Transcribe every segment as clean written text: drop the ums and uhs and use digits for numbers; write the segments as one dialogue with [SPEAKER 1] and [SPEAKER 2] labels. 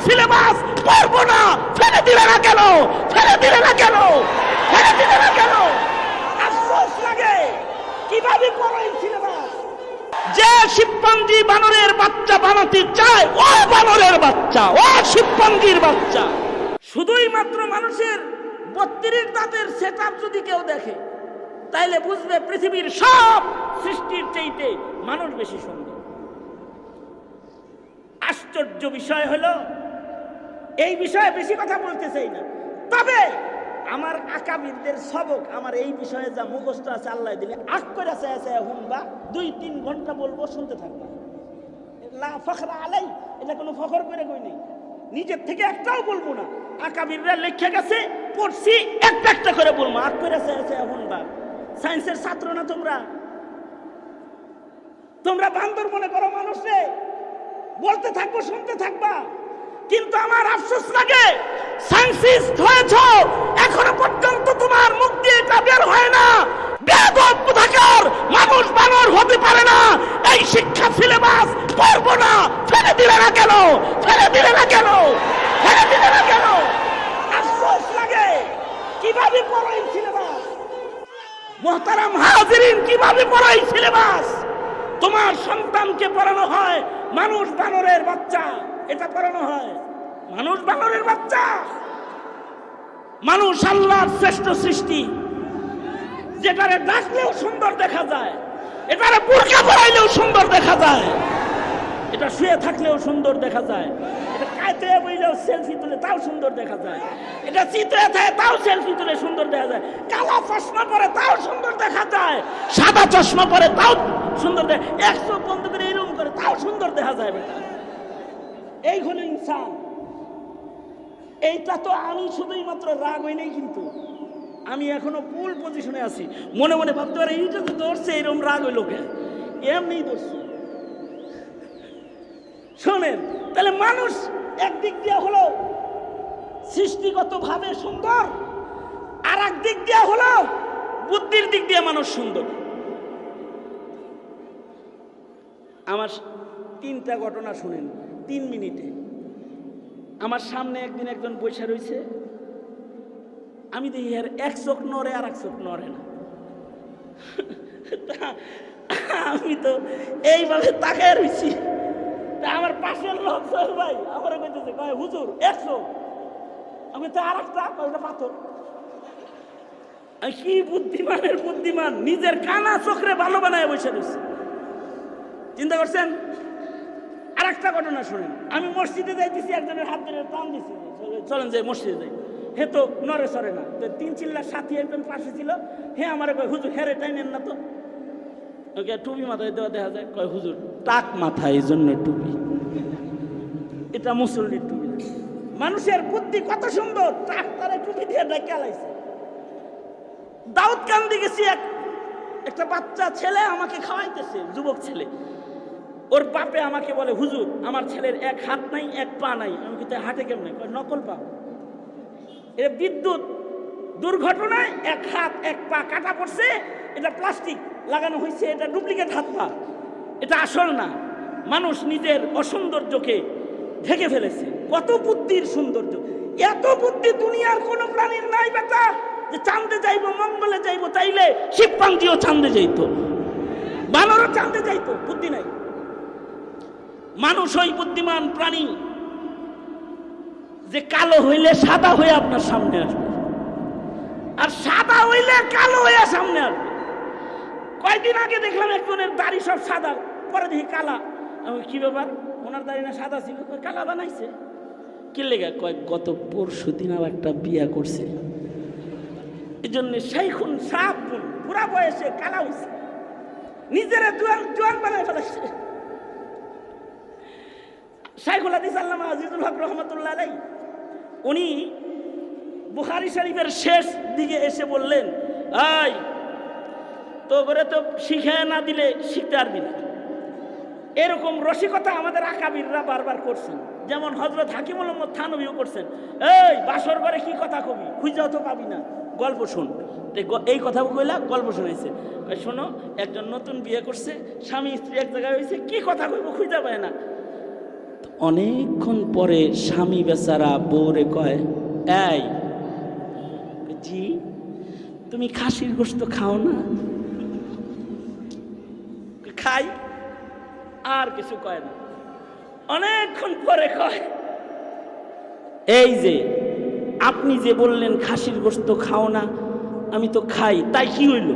[SPEAKER 1] Syllabus পড়বো না, ফেলে দিলে না কেন? ফেলে দিলে না কেন? ফেলে দিলে না কেন? আফসোস লাগে। কিভাবে পড়ো এই সিলেবাস? যে শিবপঞ্জি বানরের বাচ্চা বানাতে চায়, ও বানরের বাচ্চা, ও শিবপঞ্জির বাচ্চা। শুধুই মাত্র মানুষের 32 দাঁতের সেটআপ যদি কেউ দেখে, তাইলে বুঝবে পৃথিবীর সব সৃষ্টির চাইতে মানুষ বেশি সুন্দর। আশ্চর্য বিষয় হলো, এই বিষয়ে বেশি কথা বলতে চাই না, তবে আমার আকাবিরদের সবক আমার এই বিষয়ে যা মুখস্থ আছে আল্লাহ দিলে আক করে হুনবা 2-3 ঘন্টা বলবো, শুনতে থাকবা। লা ফখরা আলাই, এটা কোনো ফখর করে কই নেই, নিজের থেকে একটাও বলবো না। আকাবিররা লিখে গেছে, পড়ছি, একটা একটা করে বলবো, আক করে হুনবা। সায়েন্সের ছাত্র না তোমরা? তোমরা বান্দর মনে করো মানুষে, বলতে থাকবো, শুনতে থাকবা। কিন্তু আমার আফসোস লাগে, সায়েন্সিস্ট হয়েছ, এখনো পর্যন্ত তোমার মুখ দিয়ে এটা বের হয় না। বেয়াদব কোথাকার, মানুষ বানর হতে পারে না। এই শিক্ষা সিলেবাস পড়বো না, ফেলে দিলে না কেন? ফেলে দিলে না কেন? ফেলে দিলে না কেন? আফসোস লাগে। কিভাবে পড়ো এই সিলেবাস? মুহতারাম হাজিরিন, কিভাবে পড়ো এই সিলেবাস? তোমার সন্তানকে পড়ানো হয় মানুষ বানরের বাচ্চা, এটা পড়ানো হয় মানুষ বানরের বাচ্চা। মানুষ আল্লাহর শ্রেষ্ঠ সৃষ্টি, যেটারে ডাকলেও সুন্দর দেখা যায়, এটারে বোরকা পরাইলেও সুন্দর দেখা যায়, এটা শুয়ে থাকলেও সুন্দর দেখা যায়, এটা কায়তে বইলেও সেলফি তুলে তাও সুন্দর দেখা যায়, এটা চিত্রে থাকে তাও সেলফি তুলে সুন্দর দেখা যায়, কালা চশমা পরে তাও সুন্দর দেখা যায়, সাদা চশমা পরে তাও সুন্দর দেখা, 100 বন্ধ করে এরকম করে তাও সুন্দর দেখা যায়। বেটা, এই হলো ইনসান। এইটা তো আমি শুধুই মাত্র রাগ হই নাই, কিন্তু আমি এখনো ফুল পজিশনে আছি। মনে মনে ভাবতে পারে এইটা তো ধরছে, এরকম রাগ হইল কে? এমনি ধরছে। শোনেন, তাহলে মানুষ একদিক দিয়ে হলো সৃষ্টিগত ভাবে সুন্দর, আর একদিক দিয়ে হলো বুদ্ধির দিক দিয়ে মানুষ সুন্দর। আমার 3টা ঘটনা শুনেন 3 মিনিটে। আমার সামনে একদিন একজন বসে রয়েছে, আমি দেখি আর এক চোখ নড়ে আর এক চোখ নড়ে না। আমি তো এইভাবে তাকায় রয়েছি। আমার পাশের লোক ভাই আমার কইতেছে, কয় হুজুর 100, আমি তো আর একটা পাথর। কি বুদ্ধিমানের বুদ্ধিমান, নিজের কানা চোখরে ভালো বানায় বসে রয়েছে। চিন্তা করছেন? আর একটা ঘটনা শোনেন, আমি মসজিদে যাইতেছি, একজনের হাত ধরে টান দিছি, চলেন যাই মসজিদে যাই। হে তো নড়ে সরে না, তো 3 চিল্লার সাথী একজন পাশে ছিল, হে আমার কয় হুজুর হেরে টাইনেন না তো। ওকে টুপি মাথায় দেওয়া দেখা যায়, কয় হুজুর টাক মাথায়, এই জন্য টুপি, এটা মুসল্লির টুপি। মানুষের বুদ্ধি কত সুন্দর, টাক তারা টুপি দিয়ে ডেকে লাইছে। দাউদ কান্দি গেছি, একটা বাচ্চা ছেলে আমাকে খাওয়াইতেছে, যুবক ছেলে। ওর বাপে আমাকে বলে, হুজুর আমার ছেলের 1 হাত নাই 1 পা নাই। আমি কিন্তু হাটে কেমন? নকল পা। এটা বিদ্যুৎ দুর্ঘটনায় 1 হাত 1 পা কাটা পড়ছে, এটা প্লাস্টিক লাগানো হয়েছে, এটা ডুপ্লিকেট হাত পা, এটা আসল না। মানুষ নিজের অসৌন্দর্যকে ঢেকে ফেলেছে। কত বুদ্ধির সৌন্দর্য! এত বুদ্ধি দুনিয়ার কোন প্রাণীর নাই বেটা, যে চাঁদে যাইবো, মঙ্গলে যাইবো, তাইলে শিবপাঞ্জিও চাঁদে যাইতো, বানরও চাঁদে যাইতো, বুদ্ধি নাই। মানুষ ওই বুদ্ধিমান প্রাণী যে কালো হইলে সাদা হয়ে আপনার সামনে আসবে, আর সাদা হইলে কালো হয়ে সামনে আসবে। কয়েকদিন আগে দেখলাম একজনের দাড়ি সব সাদা, পরে দেখি কালা। আমি কি ব্যাপার, ওনার দাড়ি না সাদা ছিল, কালা বানাইছে কি লেগে? কয়েক গত পরশু দিন আর একটা বিয়া করছে, এই জন্য শাইখুন সাবুন, পুরা বয়সে কালা হয়েছে, নিজের জোয়ান বানায় ফেলাইছে। শাইখুল হাদিস আল্লামা আজিজুল হক রহমতুল্লাহ আলাইহি, উনি বুখারী শরীফের শেষ দিকে এসে বললেন, এই তো করে তো শিখায় না দিলে শিখতে পারবি না। এরকম রসিকতা আমাদের আকাবিররা বারবার করছেন, যেমন হযরত হাকিমুল উম্মত থানভীও করছেন। এই বাসর ঘরে কি কথা কবি, খুঁজাও তো পাবি না, গল্প শুন। এই কথা কইলা, গল্প শোনাইছে। শোনো, একজন নতুন বিয়ে করছে, স্বামী স্ত্রী এক জায়গায় হয়েছে, কি কথা কইব খুঁজা পায় না। অনেকক্ষণ পরে স্বামী বেচারা বউরে কয়, এই জি তুমি খাসির গোশত খাও না? খাই। আর কিছু কয় না। অনেকক্ষণ পরে কয়, এই যে আপনি যে বললেন খাসির গোশত খাও না, আমি তো খাই, তাই কি হইল?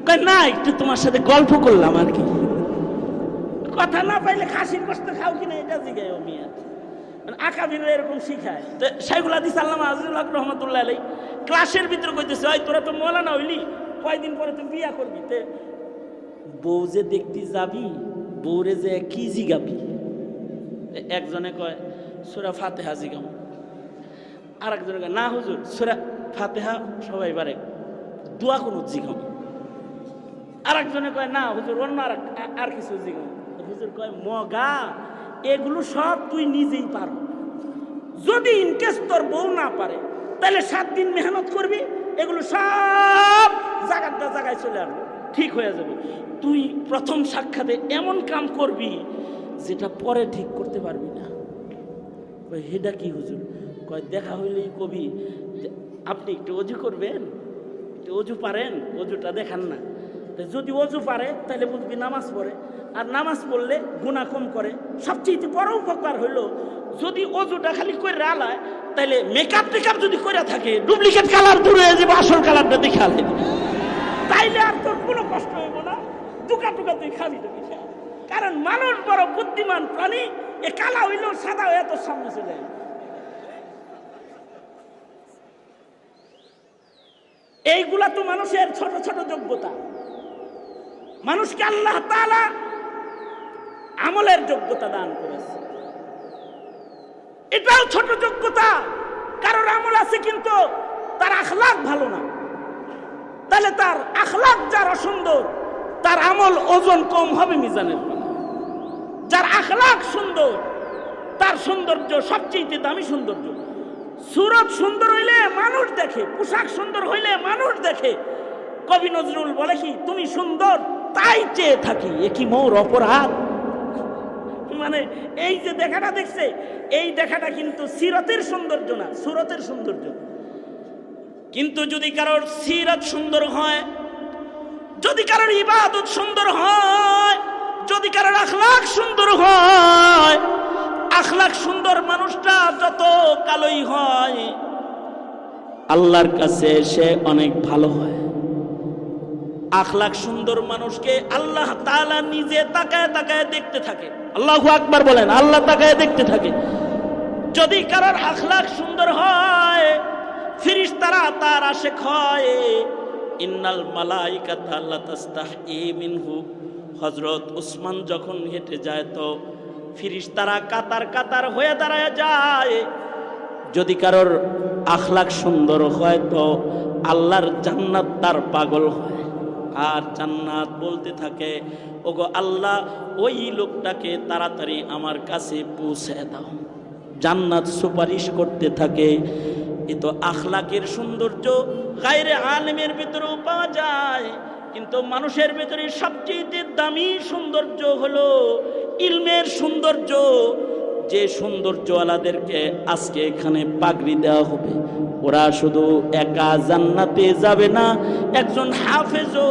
[SPEAKER 1] কয় না, একটু তোমার সাথে গল্প করলাম আর কি। কথা না পাইলে খাসির গোশত খাও কিনা এটা জিজ্ঞাসা মিয়া, আকাবিররা এরকম শিখায়। তো শাইখুল হাদিস আল্লামা আজিজুল হক রহমাতুল্লাহ আলাইহি ক্লাসের ভিতরে কইতেছে, ওই তোরা তো মওলানা হইলি, কয়দিন পরে তুই বিয়া করবি, তে বউ যে দেখতে যাবি, বউরে যে কি জিগাবি? একজনে কয় সূরা ফাতিহা জিগাম, আর একজনে কয় না হুজুর সূরা ফাতিহা সবাই পারে, দোয়া কোন জিগাম। আর একজনে কয় না হুজুর অন্য আর কিছু জিগাম। হুজুর কয় মগা, এগুলো সব তুই নিজেই পারো। যদি ইনকেস তোর বউ না পারে, তাহলে 7 দিন মেহনত করবি, এগুলো সব জায়গায় চলে আসবে, ঠিক হয়ে যাবে। তুই প্রথম সাক্ষাতে এমন কাম করবি যেটা পরে ঠিক করতে পারবি না। কয় হেডা কি হুজুর? কয় দেখা হইলেই কবি আপনি একটু অজু করবেন, একটু অজু পারেন, অজুটা দেখান না। যদি অজু পারে তাহলে বুঝবি নামাজ পড়ে, আর নামাজ পড়লে গুনাহ কম করে। সবচেয়ে বড় উপকার হইলো যদি অজুটা খালি করে রালায়, তাহলে মেকআপ টেকআপ যদি করে থাকে, ডুপ্লিকেট কালার দূর হয়ে যাবে, আসল কালারটা দেখালে, তাইলে আর তোর কোনো কষ্ট হইব না, টুকা টুকা তুই খাবি তো বিষয়। কারণ মানুষ বড় বুদ্ধিমান প্রাণী, এ কালা হইলেও সাদা হয়ে তোর সামনে চলে যাবে। এইগুলা তো মানুষের ছোট ছোট যোগ্যতা। মানুষকে আল্লাহ তাআলা আমলের যোগ্যতা দান করেছে, এটাও ছোট যোগ্যতা। কারোর আমল আছে কিন্তু তার আখলাক ভালো না, তাহলে তার আখলাক যার অসুন্দর, তার আমল ওজন কম হবে মিজানের পাল্লায়। যার আখলাক সুন্দর, তার সৌন্দর্য সবচেয়ে দামি সৌন্দর্য। সুরত সুন্দর হইলে মানুষ দেখে, পোশাক সুন্দর হইলে মানুষ দেখে। কবি নজরুল বলে কি, তুমি সুন্দর তাই চেয়ে থাকি, এ কি মোর অপরাধ? মানে এই যে দেখাটা দেখছে, এই দেখাটা কিন্তু সিরতের সৌন্দর্য না, সুরতের সৌন্দর্য। কিন্তু যদি কারোর সিরত সুন্দর হয়, যদি কারোর ইবাদত সুন্দর হয়, যদি কারোর আখলাক সুন্দর হয়, আখলাক সুন্দর মানুষটা যত কালোই হয়, আল্লাহর কাছে সে অনেক ভালো হয়। আখলাক সুন্দর মানুষকে আল্লাহ তাআলা নিজে তাকায় তাকায় দেখতে থাকে। আল্লাহু আকবার বলেন, আল্লাহ তাকায় দেখতে থাকে। যদি কারোর আখলাক সুন্দর হয়, ফেরেশতারা তার আশিক হয়। ইন্নাল মালাইকাতা লা তাস্তাহি মিনহু, হযরত ওসমান যখন হেঁটে যায় তো ফেরেশতারা কাতার কাতার হয়ে দাঁড়ায় যায়। যদি কারোর আখলাক সুন্দর হয় তো আল্লাহর জান্নাত তার পাগল হয়, আর জান্নাত বলতে থাকে, ওগো আল্লাহ ওই লোকটাকে তাড়াতাড়ি আমার কাছে পৌঁছে দাও। জান্নাত সুপারিশ করতে থাকে। এ তো আখলাকের সৌন্দর্য গায়রে আলেমের ভিতরেও পাওয়া যায়, কিন্তু মানুষের ভিতরে সবচেয়ে দামি সৌন্দর্য হলো ইলমের সৌন্দর্য। যে সৌন্দর্যওয়ালাদেরকে আজকে এখানে পাগড়ি দেওয়া হবে, ওরা শুধু একা জান্নাতে যাবে না, একজন হাফেজও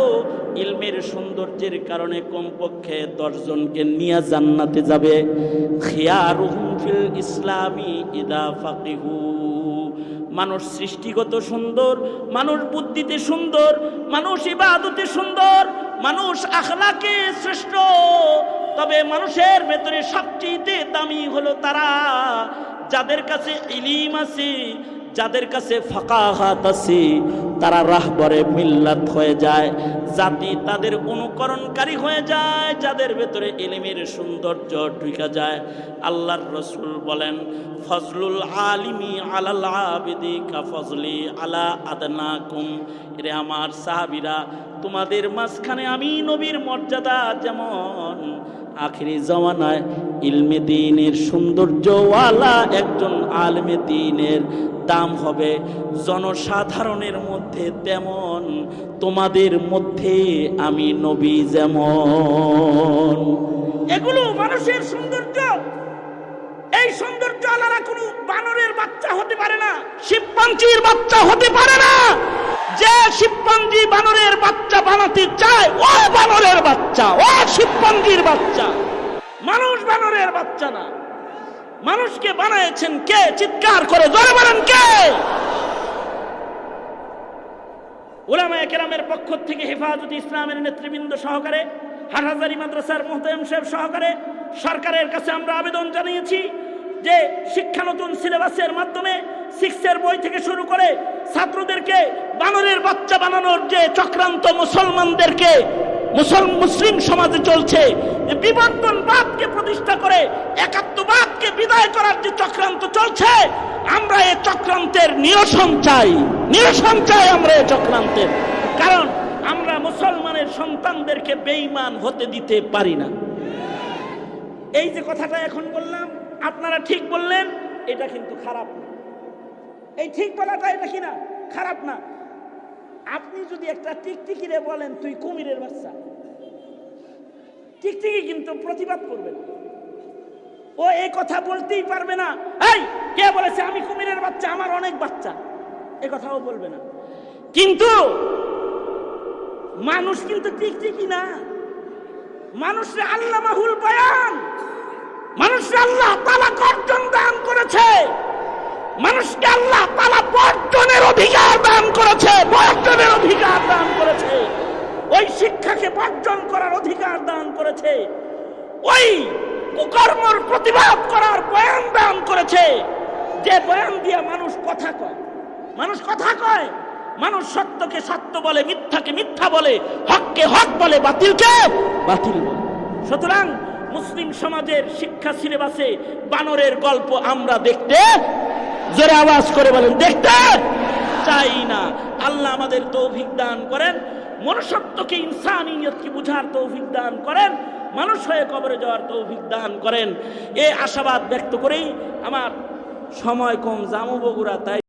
[SPEAKER 1] ইলমের সৌন্দর্যের কারণে কমপক্ষে 10 জনকে নিয়ে জান্নাতে যাবে। খিয়ারুহুম ফিল ইসলামি ইদা ফাকিহু। মানুষ সৃষ্টিগত সুন্দর, মানুষ বুদ্ধিতে সুন্দর, মানুষ ইবাদতে সুন্দর, মানুষ আখলাকে শ্রেষ্ঠ। তবে মানুষের ভেতরে সবচেয়ে দামি হলো তারা যাদের কাছে ইলম আছে, যাদের কাছে ফাকাহাত আছে। তারা রাহবরে মিল্লাত হয়ে যায়, জাতি তাদের অনুকরণকারী হয়ে যায়, যাদের ভেতরে ইলমের সৌন্দর্য ঢুকে যায়। আল্লাহর রাসূল বলেন, ফজলুল আলিমি আলাল আবিদি কা ফজলি আলা আদনাকুম। এরে আমার সাহাবীরা, তোমাদের মাঝখানে আমি নবীর মর্যাদা যেমন, আখিরি জামানায় ইলমে দ্বীনের সৌন্দর্যওয়ালা একজন আলেমে দ্বীনের দাম হবে জনসাধারণের মধ্যে তেমন, তোমাদের মধ্যে আমি নবী যেমন। এগুলো মানুষের সৌন্দর্য। এই সৌন্দর্য আলারা কোনো বানরের বাচ্চা হতে পারে না, শিম্পাঞ্জির বাচ্চা হতে পারে না। যে শিম্পাঞ্জি বানরের বাচ্চা বানাতে চায় ও বানরের বাচ্চা, ও শিম্পাঞ্জির বাচ্চা, মানুষ বানরের বাচ্চা না। মানুষকে বানায়েছেন কে? চিৎকার করে জোরে বলেন কে? উলামায়ে কেরামের পক্ষ থেকে হেফাজতে ইসলামের নেতৃবৃন্দ সহকারে, হাটহাজারী মাদ্রাসার মুহতামিম সাহেব সহকারে সরকারের কাছে আমরা আবেদন জানিয়েছি যে শিক্ষা নতুন সিলেবাসের মাধ্যমে 6 বই থেকে শুরু করে ছাত্রদেরকে বানরের বাচ্চা বানানোর যে চক্রান্ত মুসলমানদেরকে মুসলিম সমাজে চলছে, যে বিবর্তনবাদকে প্রতিষ্ঠা করে একাত্মবাদকে বিদায় করার যে চক্রান্ত চলছে, আমরা এই চক্রান্তের নিরসন চাই, নিরসন চাই আমরা এই চক্রান্তের। কারণ আমরা মুসলমানের সন্তানদেরকে বেঈমান হতে দিতে পারি না। এই যে কথাটা এখন বললাম, আপনারা ঠিক বললেন, এটা কিন্তু খারাপ না। এই ঠিক বলাটা এটা কিনা খারাপ না। আপনি যদি একটা টিকটিকিরে বলেন তুই কুমিরের বাচ্চা, টিকটিকি কিন্তু প্রতিবাদ করবে না, ও এই কথা বলতেই পারবে না। এই কে বলেছে আমি কুমিরের বাচ্চা, আমার অনেক বাচ্চা, এ কথাও বলবে না। কিন্তু মানুষ কিন্তু টিকটিকি না, মানুষে আল্লামাহুল বায়ান, মানুষকে আল্লাহ তাআলা গর্জন দান করেছে, মানুষকে আল্লাহ তাআলা বর্জনের অধিকার দান করেছে, বর্জনের অধিকার দান করেছে, ওই শিক্ষাকে বর্জন করার অধিকার দান করেছে, ওই কুকর্মর প্রতিবাদ করার বয়ান দান করেছে, যে বয়ান দিয়ে মানুষ কথা কয়, মানুষ কথা কয়, মানুষ সত্যকে সত্য বলে, মিথ্যাকে মিথ্যা বলে, হককে হক বলে, বাতিলকে বাতিল বলে। সুতরাং মুসলিম সমাজের শিক্ষা সিলেবাসে বানরের গল্প আমরা দেখতে, জোরে আওয়াজ করে বলেন, দেখতে চাই না। আল্লাহ আমাদের তৌফিক দান করেন, মনুষ্যত্বকে ইনসানিয়তকে বুঝার তৌফিক দান করেন, মানুষ হয়ে কবরে যাওয়ার তৌফিক দান করেন। এই আশাবাদ ব্যক্ত করেই আমার সময় কম, জামু বগুড়া, তাই